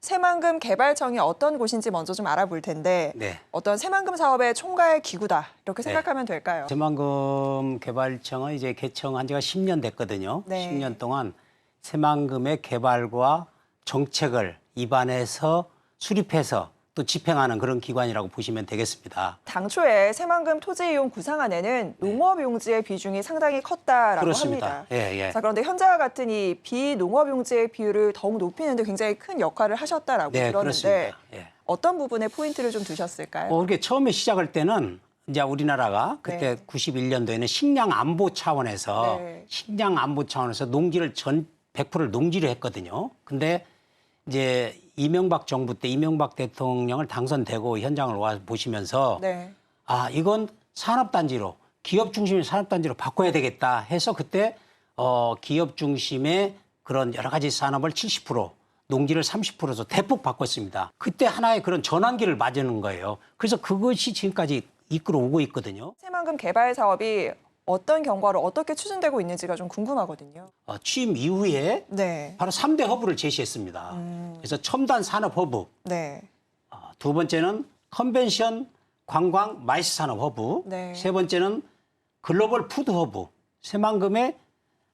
새만금 개발청이 어떤 곳인지 먼저 좀 알아볼 텐데 네. 어떤 새만금 사업의 총괄 기구다 이렇게 생각하면 될까요? 새만금 개발청은 이제 개청한 지가 10년 됐거든요. 네. 10년 동안 새만금의 개발과 정책을 입안해서 수립해서 또 집행하는 그런 기관이라고 보시면 되겠습니다. 당초에 새만금 토지 이용 구상안에는 농업 용지의 비중이 상당히 컸다라고 그렇습니다. 합니다. 예, 예. 자, 그런데 현재와 같은 이 비농업 용지의 비율을 더욱 높이는 데 굉장히 큰 역할을 하셨다라고 네, 들었는데 그렇습니다. 예. 어떤 부분에 포인트를 좀 두셨을까요? 그렇게 처음에 시작할 때는 이제 우리나라가 그때 네. 91년도에는 식량 안보 차원에서 네. 식량 안보 차원에서 농지를 100%를 농지를 했거든요. 근데 이제 이명박 정부 때 이명박 대통령을 당선되고 현장을 와 보시면서 네. 아, 이건 산업단지로 기업 중심의 산업단지로 바꿔야 되겠다 해서 그때 기업 중심의 그런 여러 가지 산업을 70%, 농지를 30%로 대폭 바꿨습니다. 그때 하나의 그런 전환기를 맞는 거예요. 그래서 그것이 지금까지 이끌어 오고 있거든요. 새만금 개발 사업이 어떤 경과로 어떻게 추진되고 있는지가 좀 궁금하거든요. 취임 이후에 네. 바로 3대 허브를 제시했습니다. 그래서 첨단 산업 허브, 네. 두 번째는 컨벤션 관광 마이스 산업 허브, 네. 세 번째는 글로벌 푸드 허브. 새만금의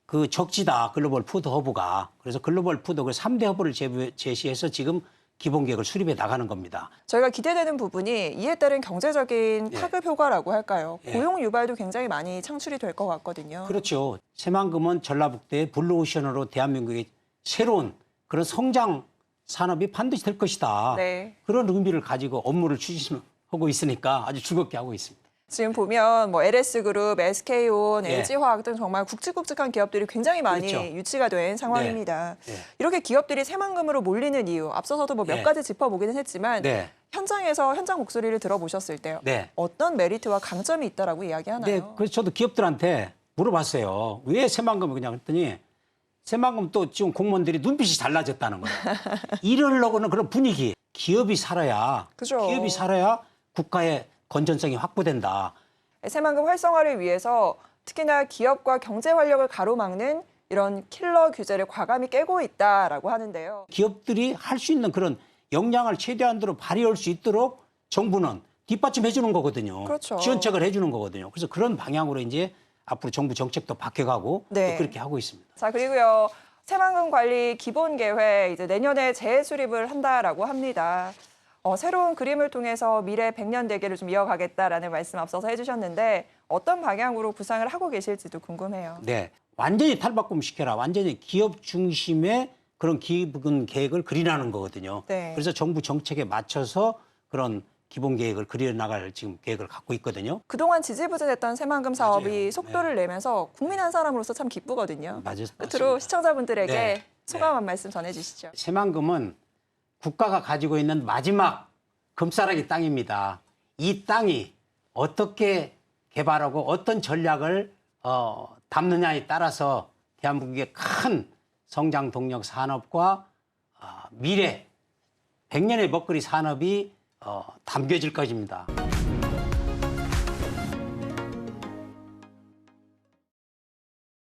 그 적지다 글로벌 푸드 허브가. 그래서 글로벌 푸드 그 3대 허브를 제시해서 지금 기본 계획을 수립해 나가는 겁니다. 저희가 기대되는 부분이 이에 따른 경제적인 예. 파급 효과라고 할까요? 예. 고용 유발도 굉장히 많이 창출이 될 것 같거든요. 그렇죠. 새만금은 전라북도의 블루오션으로 대한민국의 새로운 그런 성장 산업이 반드시 될 것이다. 네. 그런 의미를 가지고 업무를 추진하고 있으니까 아주 즐겁게 하고 있습니다. 지금 보면 뭐 LS그룹, SK온, 예. LG화학 등 정말 굵직굵직한 기업들이 굉장히 많이 그렇죠. 유치가 된 상황입니다. 네. 이렇게 기업들이 새만금으로 몰리는 이유, 앞서서도 뭐 몇 네. 가지 짚어보기는 했지만 네. 현장에서 현장 목소리를 들어보셨을 때 네. 어떤 메리트와 강점이 있다라고 이야기하나요? 네, 그래서 저도 기업들한테 물어봤어요. 왜 새만금을 그냥 했더니 새만금 또 지금 공무원들이 눈빛이 달라졌다는 거예요. 이러려고는 그런 분위기. 기업이 살아야, 그죠. 기업이 살아야 국가의 건전성이 확보된다. 새만금 활성화를 위해서 특히나 기업과 경제 활력을 가로막는 이런 킬러 규제를 과감히 깨고 있다라고 하는데요. 기업들이 할 수 있는 그런 역량을 최대한으로 발휘할 수 있도록 정부는 뒷받침해 주는 거거든요. 그렇죠. 지원책을 해주는 거거든요. 그래서 그런 방향으로 이제 앞으로 정부 정책도 바뀌어가고 네. 또 그렇게 하고 있습니다. 자, 그리고요. 새만금 관리 기본 계획 이제 내년에 재수립을 한다라고 합니다. 새로운 그림을 통해서 미래 100년 대계를 좀 이어가겠다라는 말씀 앞서서 해주셨는데 어떤 방향으로 구상을 하고 계실지도 궁금해요. 네, 완전히 탈바꿈시켜라. 완전히 기업 중심의 그런 기본 계획을 그리라는 거거든요. 네. 그래서 정부 정책에 맞춰서 그런 기본 계획을 그려나갈 지금 계획을 갖고 있거든요. 그동안 지지부진했던 새만금 사업이 맞아요. 속도를 내면서 국민 한 사람으로서 참 기쁘거든요. 맞아요. 끝으로 시청자분들에게 네. 소감 한 말씀 전해주시죠. 새만금은 국가가 가지고 있는 마지막 금싸라기 땅입니다. 이 땅이 어떻게 개발하고 어떤 전략을 담느냐에 따라서 대한민국의 큰 성장 동력 산업과 미래 100년의 먹거리 산업이 담겨질 것입니다.